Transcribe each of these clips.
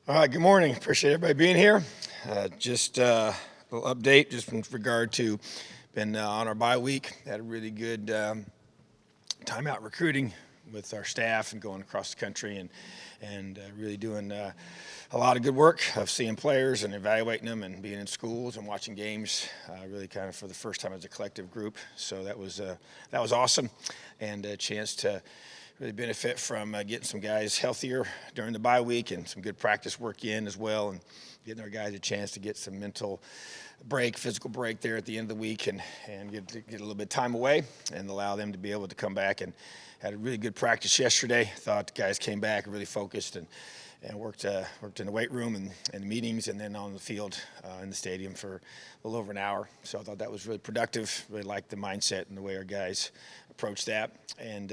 All right, good morning. Appreciate everybody being here. Just a little update just in regard to been on our bye week. Had a really good time out recruiting with our staff and going across the country and really doing a lot of good work of seeing players and evaluating them and being in schools and watching games really kind of for the first time as a collective group. So that was awesome, and a chance to really benefit from getting some guys healthier during the bye week and some good practice work in as well, and getting our guys a chance to get some mental break, physical break there at the end of the week, and get a little bit of time away and allow them to be able to come back. And had a really good practice yesterday. Thought the guys came back really focused and worked in the weight room and meetings, and then on the field in the stadium for a little over an hour. So I thought that was really productive. Really liked the mindset and the way our guys approached that. And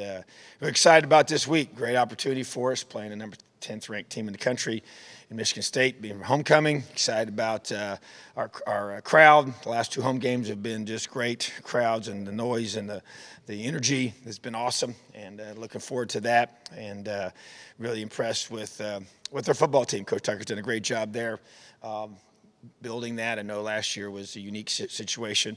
we're excited about this week. Great opportunity for us, playing the number 10th ranked team in the country in Michigan State, being homecoming. Excited about our crowd. The last two home games have been just great crowds, and the noise and the energy has been awesome, and looking forward to that. And really impressed with our football team. Coach Tucker's done a great job there. Building that. I know last year was a unique situation,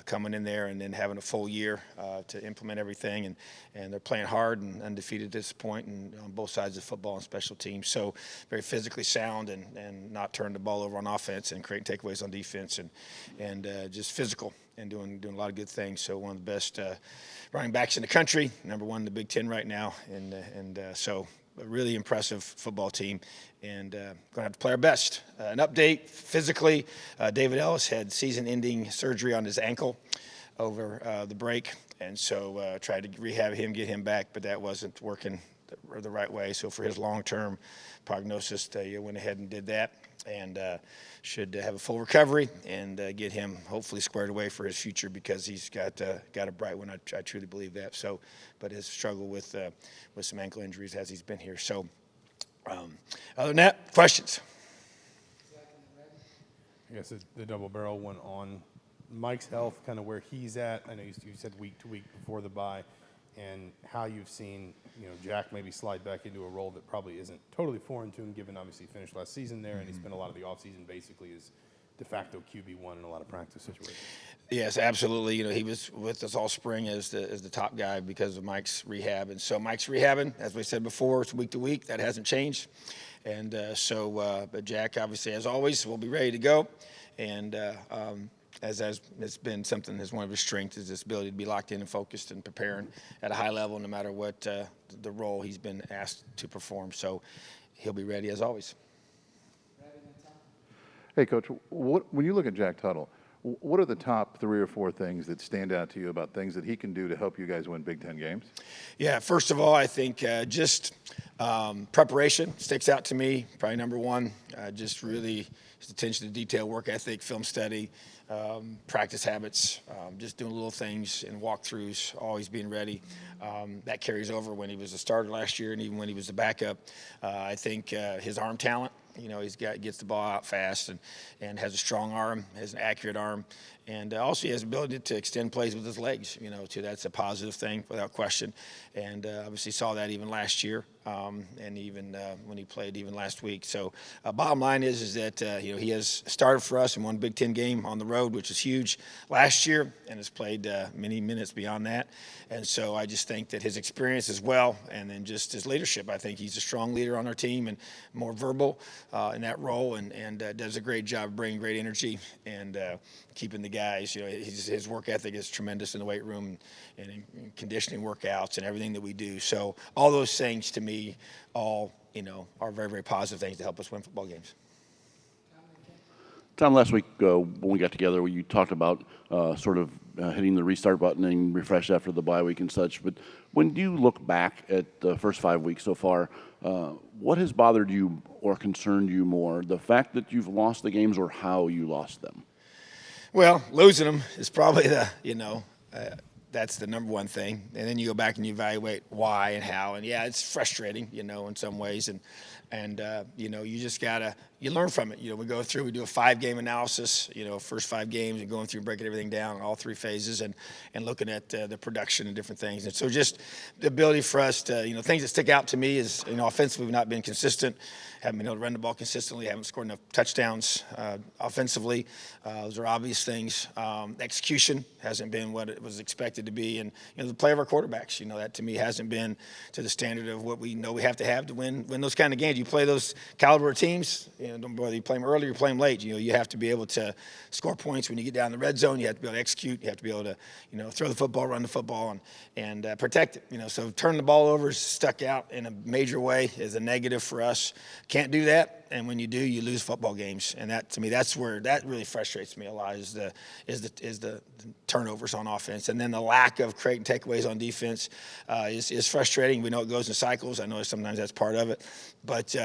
coming in there and then having a full year to implement everything, and they're playing hard and undefeated at this point, and on both sides of football and special teams. So very physically sound and not turning the ball over on offense and creating takeaways on defense, and just physical and doing a lot of good things. So one of the best running backs in the country, number one in the Big Ten right now, and so a really impressive football team, and going to have to play our best. An update, physically, David Ellis had season-ending surgery on his ankle over the break, and so tried to rehab him, get him back, but that wasn't working the right way. So for his long-term prognosis, they went ahead and did that, and should have a full recovery and get him hopefully squared away for his future, because he's got a bright one. I truly believe that. So, but his struggle with some ankle injuries as he's been here. So, other than that, questions? I guess the double barrel one on Mike's health, kind of where he's at. I know you said week to week before the bye, and how you've seen, Jack maybe slide back into a role that probably isn't totally foreign to him, given obviously he finished last season there, and he spent a lot of the offseason basically as de facto QB1 in a lot of practice situations. Yes, absolutely. He was with us all spring as the top guy because of Mike's rehab, and so Mike's rehabbing, as we said before, it's week to week. That hasn't changed, and but Jack, obviously, as always, will be ready to go, and as it's been something as one of his strengths is this ability to be locked in and focused and preparing at a high level, no matter what the role he's been asked to perform. So he'll be ready as always. Hey, Coach, when you look at Jack Tuttle, what are the top 3 or 4 things that stand out to you about things that he can do to help you guys win Big Ten games? Yeah, first of all, I think just preparation sticks out to me, probably number one. Just really his attention to detail, work ethic, film study, practice habits, just doing little things and walkthroughs, always being ready. That carries over when he was a starter last year and even when he was the backup. I think his arm talent, gets the ball out fast and has a strong arm, has an accurate arm, and also he has the ability to extend plays with his legs, too. That's a positive thing without question, and obviously saw that even last year, and even when he played even last week. So bottom line is that he has started for us in one Big Ten game on the road, which is huge last year, and has played many minutes beyond that. And so I just think that his experience as well, and then just his leadership, I think he's a strong leader on our team and more verbal in that role, and does a great job of bringing great energy and keeping the guys. His work ethic is tremendous in the weight room and in conditioning workouts and everything that we do. So all those things to me all are very, very positive things to help us win football games. Tom, last week when we got together, you talked about hitting the restart button and refresh after the bye week and such. But when you look back at the first 5 weeks so far, what has bothered you or concerned you more, the fact that you've lost the games or how you lost them? Well, losing them is probably that's the number one thing. And then you go back and you evaluate why and how. And yeah, it's frustrating, in some ways. And you just you learn from it. We go through, we do a 5-game analysis, first 5 games, and going through breaking everything down, all 3 phases, and looking at the production and different things. And so just the ability for us to, things that stick out to me is, offensively, we've not been consistent, haven't been able to run the ball consistently, haven't scored enough touchdowns offensively. Those are obvious things. Execution hasn't been what it was expected to be. And, the play of our quarterbacks, that to me hasn't been to the standard of what we know we have to win those kind of games. You play those caliber of teams, whether you play them early or you play them late, you have to be able to score points when you get down the red zone. You have to be able to execute. You have to be able to, throw the football, run the football, and protect it. So turning the ball over is stuck out in a major way is a negative for us. Can't do that, and when you do, you lose football games. And that, to me, that's where that really frustrates me a lot is the turnovers on offense, and then the lack of creating takeaways on defense is frustrating. We know it goes in cycles. I know sometimes that's part of it, but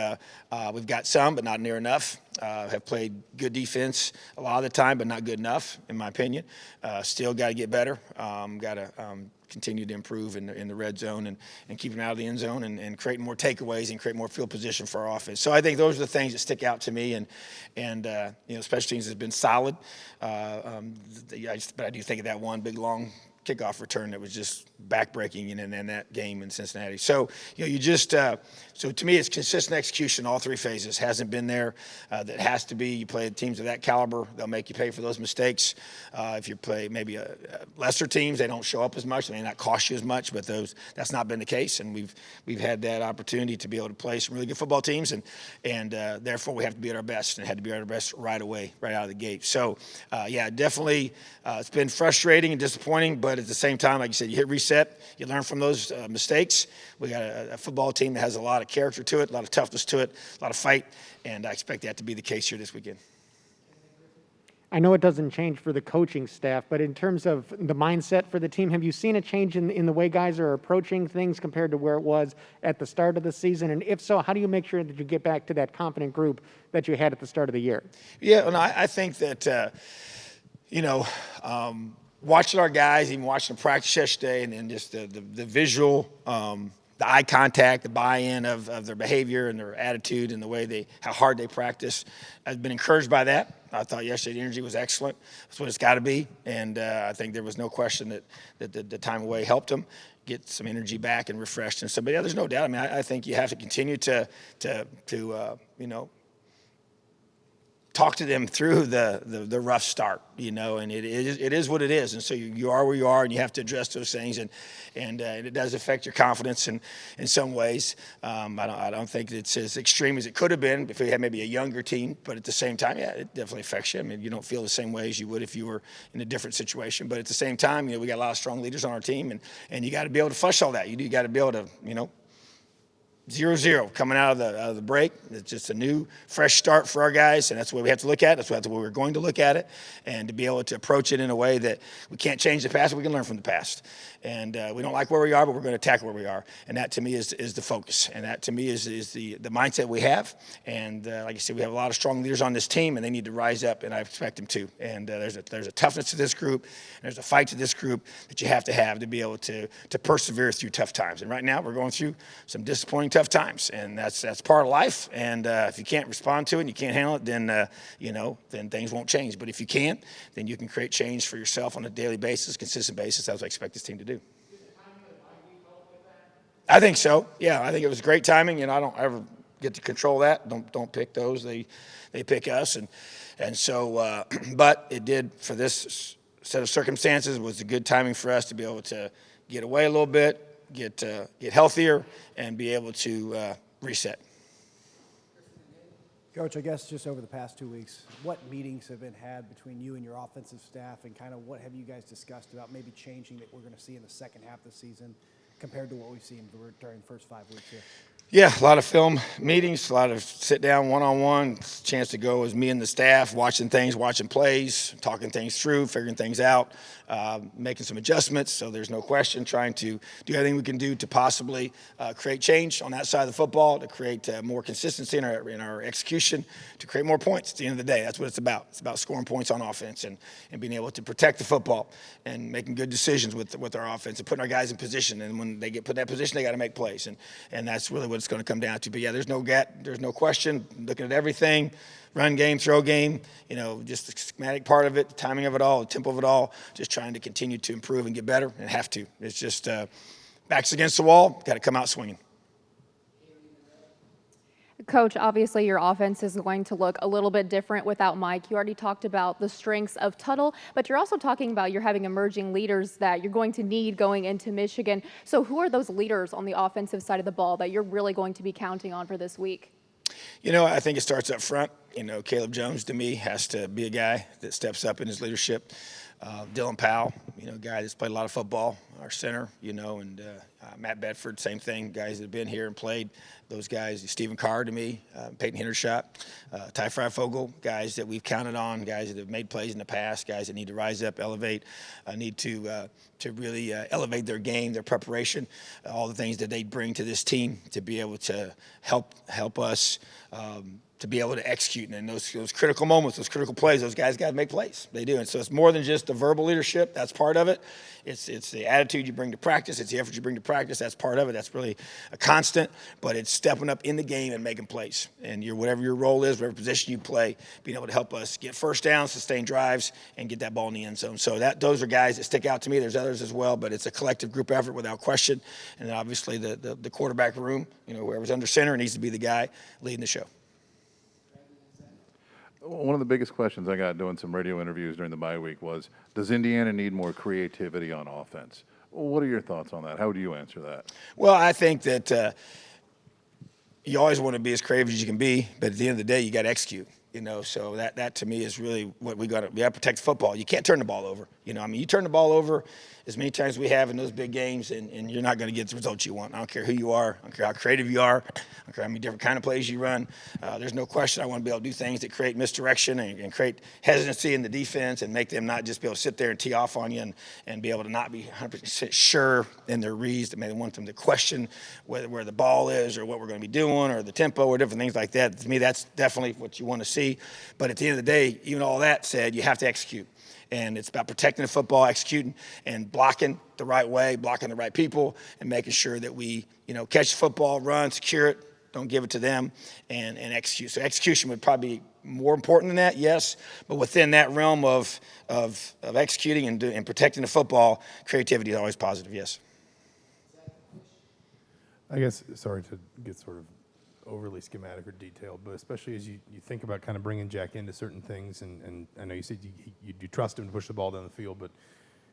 we've got some, but not near enough. Have played good defense a lot of the time, but not good enough, in my opinion. Still got to get better. Got to continue to improve in the red zone and keep them out of the end zone and creating more takeaways and create more field position for our offense. So I think those are the things that stick out to me. And special teams has been solid. But I do think of that one big long kickoff return that was just backbreaking in that game in Cincinnati. So, so to me, it's consistent execution, all 3 phases. Hasn't been there. That has to be. You play teams of that caliber, they'll make you pay for those mistakes. If you play maybe lesser teams, they don't show up as much. They may not cost you as much, but that's not been the case. And we've had that opportunity to be able to play some really good football teams, and therefore we have to be at our best, and had to be at our best right away, right out of the gate. So, definitely it's been frustrating and disappointing, but at the same time, like you said, you hit reset, you learn from those mistakes. We got a football team that has a lot of character to it, a lot of toughness to it, a lot of fight, and I expect that to be the case here this weekend. I know it doesn't change for the coaching staff, but in terms of the mindset for the team, have you seen a change in the way guys are approaching things compared to where it was at the start of the season? And if so, how do you make sure that you get back to that confident group that you had at the start of the year? Yeah, and I think that, watching our guys, even watching them practice yesterday, and then just the visual, the eye contact, the buy-in of their behavior and their attitude and the way how hard they practice, I've been encouraged by that. I thought yesterday the energy was excellent. That's what it's got to be, and I think there was no question that the time away helped them get some energy back and refreshed and stuff. But there's no doubt. I mean, I think you have to continue to talk to them through the rough start, and it is what it is. And so you are where you are, and you have to address those things, and it does affect your confidence in some ways. I don't think it's as extreme as it could have been if we had maybe a younger team, but at the same time, it definitely affects you. I mean, you don't feel the same way as you would if you were in a different situation. But at the same time, we got a lot of strong leaders on our team, and you got to be able to flush all that. You got to be able to, 0-0 coming out of the break. It's just a new, fresh start for our guys, and that's the way we have to look at it. That's the way we're going to look at it, and to be able to approach it in a way that we can't change the past, but we can learn from the past. And we don't like where we are, but we're going to attack where we are. And that, to me, is the focus. And that, to me, is the mindset we have. And like I said, we have a lot of strong leaders on this team, and they need to rise up, and I expect them to. And there's a toughness to this group, and there's a fight to this group that you have to be able to persevere through tough times. And right now, we're going through some disappointing tough times, and that's part of life. And if you can't respond to it and you can't handle it, then things won't change. But if you can, then you can create change for yourself on a daily basis, consistent basis. That's what I expect this team to do. I think so. Yeah, I think it was great timing, and I don't ever get to control that. Don't pick those. They pick us, and so. But it did for this set of circumstances. Was a good timing for us to be able to get away a little bit, get healthier, and be able to reset. Coach, I guess just over the past 2 weeks, what meetings have been had between you and your offensive staff, and kind of what have you guys discussed about maybe changing that we're going to see in the second half of the season compared to what we've seen during the first 5 weeks here? Yeah, a lot of film meetings, a lot of sit down one-on-one, chance to go as me and the staff, watching things, watching plays, talking things through, figuring things out, making some adjustments. So there's no question trying to do everything we can do to possibly create change on that side of the football, to create more consistency in our execution, to create more points at the end of the day. That's what it's about. It's about scoring points on offense and being able to protect the football and making good decisions with our offense and putting our guys in position. And when they get put in that position, they got to make plays. And that's really what it's going to come down to. But yeah, there's no question. Looking at everything, run game, throw game, just the schematic part of it, the timing of it all, the tempo of it all, just trying to continue to improve and get better and have to. It's just backs against the wall, got to come out swinging. Coach, obviously your offense is going to look a little bit different without Mike. You already talked about the strengths of Tuttle, but you're also talking about you're having emerging leaders that you're going to need going into Michigan. So who are those leaders on the offensive side of the ball that you're really going to be counting on for this week? I think it starts up front. Caleb Jones, to me, has to be a guy that steps up in his leadership. Dylan Powell, a guy that's played a lot of football, our center, and Matt Bedford, same thing, guys that have been here and played. Those guys, Stephen Carr to me, Peyton Hindershot, Ty Freifogel, guys that we've counted on, guys that have made plays in the past, guys that need to rise up, elevate, need to really elevate their game, their preparation, all the things that they bring to this team to be able to help us to be able to execute. And in those critical moments, those critical plays, those guys got to make plays. They do. And so it's more than just the verbal leadership. That's part of it. It's the attitude you bring to practice. It's the effort you bring to practice. That's part of it. That's really a constant. But it's stepping up in the game and making plays. And whatever your role is, whatever position you play, being able to help us get first downs, sustain drives, and get that ball in the end zone. So those are guys that stick out to me. There's others as well, but it's a collective group effort without question. And then obviously the quarterback room, whoever's under center needs to be the guy leading the show. One of the biggest questions I got doing some radio interviews during the bye week was, does Indiana need more creativity on offense? What are your thoughts on that? How would you answer that? Well, I think that you always want to be as creative as you can be, but at the end of the day, you got to execute. So that to me is really what we got to protect the football. You can't turn the ball over. You turn the ball over as many times as we have in those big games, and you're not going to get the results you want. I don't care who you are. I don't care how creative you are. I don't care how many different kind of plays you run. There's no question I want to be able to do things that create misdirection and create hesitancy in the defense and make them not just be able to sit there and tee off on you and be able to not be 100% sure in their reads. That may want them to question where the ball is or what we're going to be doing or the tempo or different things like that. To me, that's definitely what you want to see. But at the end of the day, even all that said, you have to execute. And it's about protecting the football, executing, and blocking the right way, blocking the right people, and making sure that we, catch the football, run, secure it, don't give it to them, and execute. So execution would probably be more important than that, yes. But within that realm of executing and protecting the football, creativity is always positive, yes. I guess, sorry to get sort of overly schematic or detailed, but especially as you think about kind of bringing Jack into certain things, and I know you said you trust him to push the ball down the field, but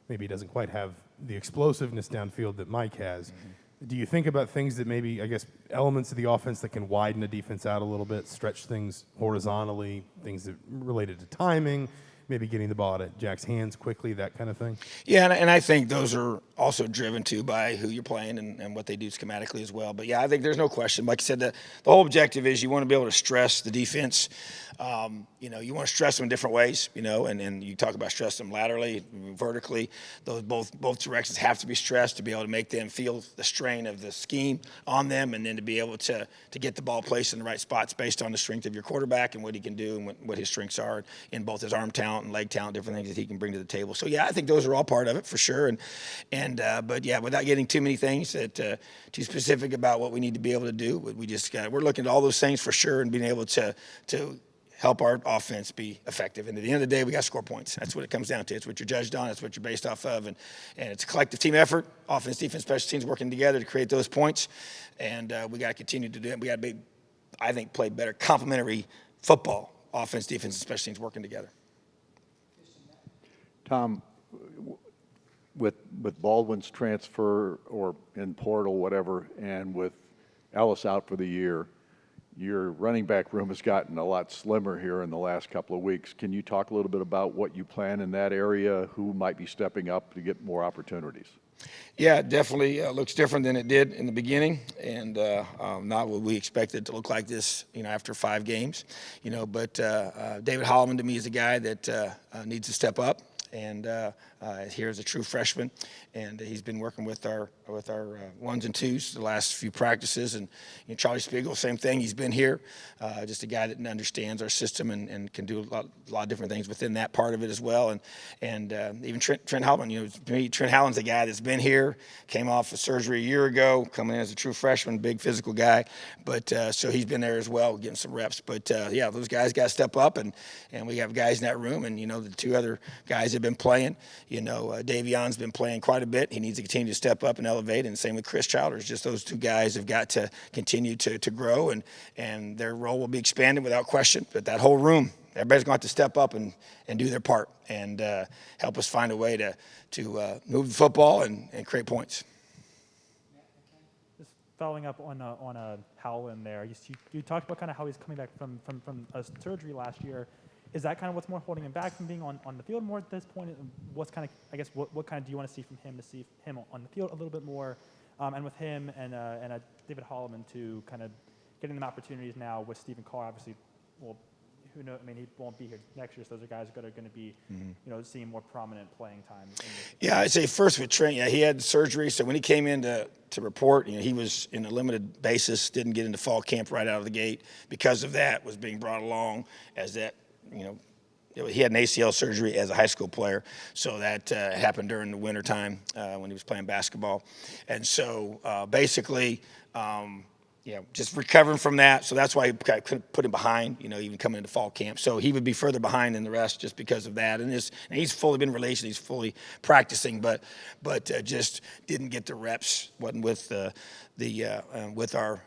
maybe he doesn't quite have the explosiveness downfield that Mike has. Mm-hmm. Do you think about things that maybe, I guess, elements of the offense that can widen a defense out a little bit, stretch things horizontally, things that related to timing, maybe getting the ball out of Jack's hands quickly, that kind of thing? Yeah, and I think those are also driven too by who you're playing and what they do schematically as well. But yeah, I think there's no question. Like I said, the whole objective is you want to be able to stress the defense. You want to stress them in different ways, and you talk about stress them laterally, vertically. Those both directions have to be stressed to be able to make them feel the strain of the scheme on them, and then to be able to get the ball placed in the right spots based on the strength of your quarterback and what he can do and what his strengths are in both his arm talent and leg talent, different things that he can bring to the table. So yeah, I think those are all part of it for sure. But yeah, without getting too many things too specific about what we need to be able to do, we're looking at all those things for sure and being able to help our offense be effective. And at the end of the day, we got to score points. That's what it comes down to. It's what you're judged on. It's what you're based off of. And it's a collective team effort, offense, defense, special teams working together to create those points. And we got to continue to do it. We got to play better complementary football, offense, defense, and special teams working together. Tom, with Baldwin's transfer or in portal, whatever, and with Ellis out for the year, your running back room has gotten a lot slimmer here in the last couple of weeks. Can you talk a little bit about what you plan in that area, who might be stepping up to get more opportunities? Yeah, it definitely looks different than it did in the beginning, and not what we expected to look like this, after 5 games, But David Holloman to me is a guy that needs to step up, and here is a true freshman, and he's been working with our ones and twos the last few practices, and Charlie Spiegel, same thing. He's been here, just a guy that understands our system and can do a lot of different things within that part of it as well, and even Trent Holloman. To me, Trent Holloman's a guy that's been here, came off of surgery a year ago, coming in as a true freshman, big physical guy, but so he's been there as well, getting some reps. But yeah, those guys got to step up, and we have guys in that room, and the 2 other guys have been playing. Davion's been playing quite a bit. He needs to continue to step up and elevate, and same with Chris Childers. Just those 2 guys have got to continue to grow, and their role will be expanded without question. But that whole room, everybody's going to have to step up and do their part and help us find a way to move the football and create points. Just following up on Howell in there, you talked about kind of how he's coming back from a surgery last year. Is that kind of what's more holding him back from being on the field more at this point? What's kind of, I guess, what kind of do you want to see from him to see him on the field a little bit more? And with him and David Holloman to kind of getting them opportunities now with Stephen Carr, obviously, well, who knows? I mean, he won't be here next year, so those are guys that are going to be, seeing more prominent playing time. Yeah, I'd say first with Trent, yeah, he had surgery, so when he came in to report, he was in a limited basis, didn't get into fall camp right out of the gate. Because of that, was being brought along as that, he had an ACL surgery as a high school player, so that happened during the wintertime when he was playing basketball. And so basically, just recovering from that. So that's why he couldn't put him behind, even coming into fall camp. So he would be further behind than the rest just because of that. And he's fully been released. He's fully practicing, but just didn't get the reps. Wasn't with with our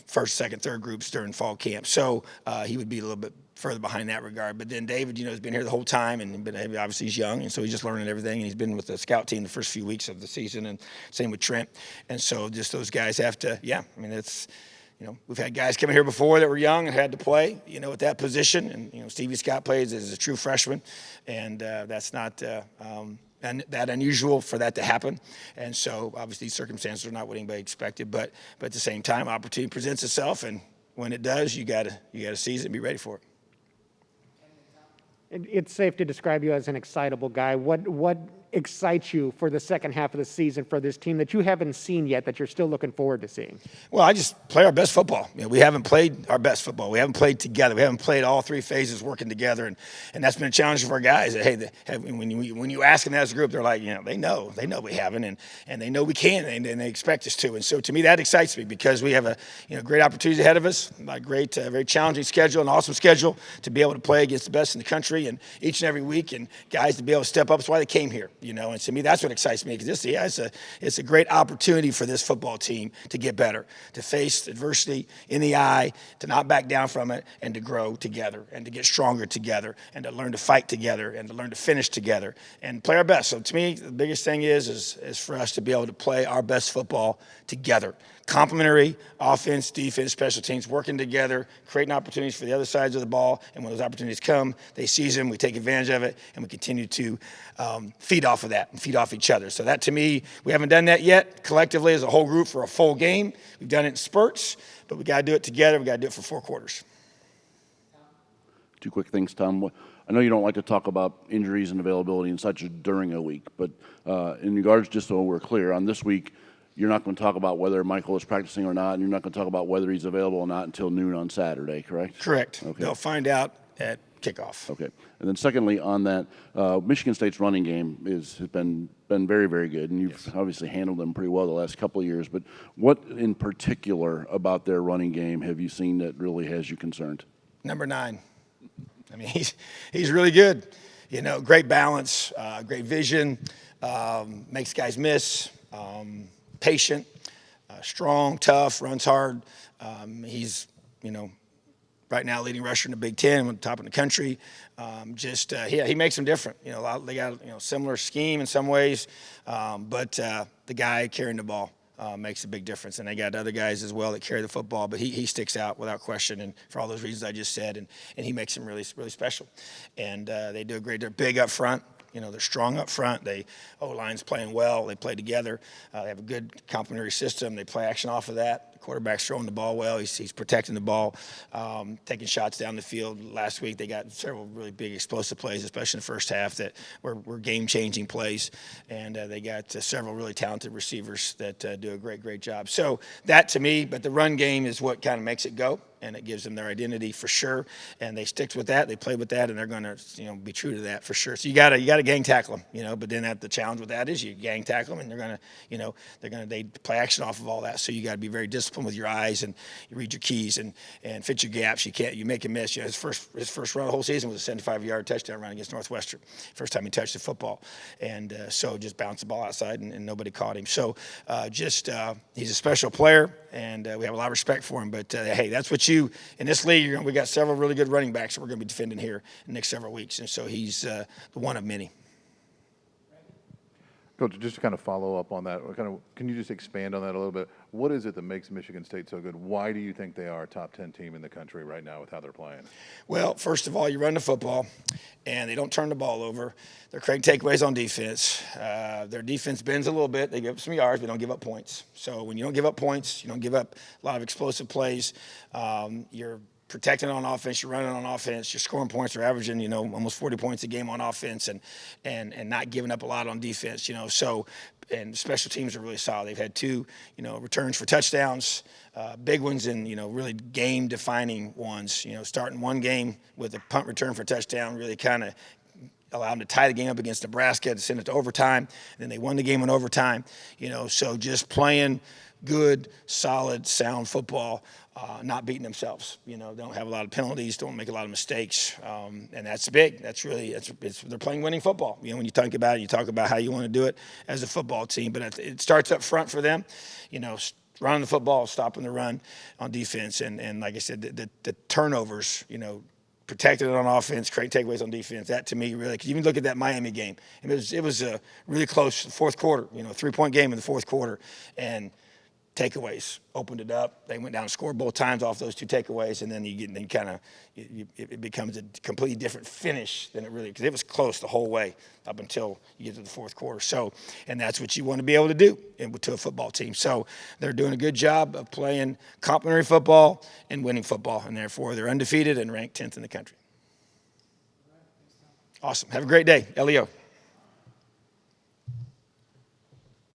first, second, third groups during fall camp. So he would be a little bit further behind in that regard. But then David, has been here the whole time, and obviously he's young, and so he's just learning everything. And he's been with the scout team the first few weeks of the season, and same with Trent. And so just those guys have to, it's, we've had guys come here before that were young and had to play, at that position. And, Stevie Scott plays as a true freshman, and that's not that unusual for that to happen. And so obviously circumstances are not what anybody expected, but at the same time, opportunity presents itself, and when it does, you gotta seize it and be ready for it. It's safe to describe you as an excitable guy. What excites you for the second half of the season for this team that you haven't seen yet that you're still looking forward to seeing? Well, I just play our best football. We haven't played our best football. We haven't played together. We haven't played all 3 phases working together, and that's been a challenge for our guys. When you ask them as a group, they're like, they know we haven't, and they know we can, and they expect us to. And so to me, that excites me because we have a great opportunities ahead of us, a great, very challenging schedule, an awesome schedule to be able to play against the best in the country, and each and every week, and guys to be able to step up. That's why they came here. And to me, that's what excites me, because it's a great opportunity for this football team to get better, to face adversity in the eye, to not back down from it, and to grow together, and to get stronger together, and to learn to fight together, and to learn to finish together, and play our best. So to me, the biggest thing is for us to be able to play our best football together. Complementary offense, defense, special teams, working together, creating opportunities for the other sides of the ball. And when those opportunities come, they seize them, we take advantage of it, and we continue to feed off of that and feed off each other. So that, to me, we haven't done that yet collectively as a whole group for a full game. We've done it in spurts, but we got to do it together. We got to do it for 4 quarters. 2 quick things, Tom. I know you don't like to talk about injuries and availability and such during a week, but in regards, just so we're clear, on this week, you're not going to talk about whether Michael is practicing or not, and you're not going to talk about whether he's available or not until noon on Saturday, correct? Correct. Okay. They'll find out at kickoff. Okay. And then secondly, on that, Michigan State's running game has been very, very good, and you've obviously handled them pretty well the last couple of years. But what in particular about their running game have you seen that really has you concerned? Number 9. I mean, he's really good. Great balance, great vision, makes guys miss. Patient, strong, tough, runs hard. He's, right now leading rusher in the Big Ten, on top of the country. He makes them different. They got similar scheme in some ways, but the guy carrying the ball makes a big difference. And they got other guys as well that carry the football, but he sticks out without question, and for all those reasons I just said, and he makes them really, really special. And they do a great. They're big up front. You know, they're strong up front. O-line's playing well. They play together. They have a good complementary system. They play action off of that. The quarterback's throwing the ball well. He's protecting the ball, taking shots down the field. Last week they got several really big explosive plays, especially in the first half, that were game-changing plays. And they got several really talented receivers that do a great job. So that to me, but the run game is what kind of makes it go, and it gives them their identity for sure. And they stick with that. They play with that, and they're going to, you know, be true to that for sure. So you got to gang tackle them, you know. But then the challenge with that is you gang tackle them, and they're going to, you know, they play action off of all that. So you got to be very disciplined with your eyes, and you read your keys and fit your gaps. You make a miss. You know, his first run of the whole season was a 75-yard touchdown run against Northwestern. First time he touched the football, and so just bounced the ball outside, and nobody caught him. So he's a special player, and we have a lot of respect for him. But hey, that's what you in this league. We got several really good running backs that we're going to be defending here in the next several weeks, and so he's the one of many. Coach, just to kind of follow up on that, can you just expand on that a little bit? What is it that makes Michigan State so good? Why do you think they are a top 10 team in the country right now with how they're playing? Well, first of all, you run the football, and they don't turn the ball over. They're creating takeaways on defense. Their defense bends a little bit. They give up some yards, but don't give up points. So when you don't give up points, you don't give up a lot of explosive plays. You're protecting on offense, you're running on offense, you're scoring points, you're averaging, you know, almost 40 points a game on offense, and not giving up a lot on defense, you know. So, and special teams are really solid. They've had 2, you know, returns for touchdowns, big ones, and, you know, really game-defining ones. You know, starting one game with a punt return for a touchdown really kind of allowed them to tie the game up against Nebraska to send it to overtime. And then they won the game in overtime. You know, so just playing good, solid, sound football, not beating themselves. You know, they don't have a lot of penalties, don't make a lot of mistakes, and that's big. That's really they're playing winning football. You know, when you talk about it, you talk about how you want to do it as a football team, but it starts up front for them. You know, running the football, stopping the run on defense, and like I said, the turnovers. You know, protected it on offense, create takeaways on defense. That to me really, because you even look at that Miami game, it was a really close fourth quarter. You know, 3-point game in the fourth quarter, and takeaways opened it up. They went down and scored both times off those 2 takeaways, and then it becomes a completely different finish than it really, because it was close the whole way up until you get to the fourth quarter. So, and that's what you want to be able to do to a football team. So they're doing a good job of playing complementary football and winning football, and therefore they're undefeated and ranked 10th in the country. Awesome. Have a great day. LEO.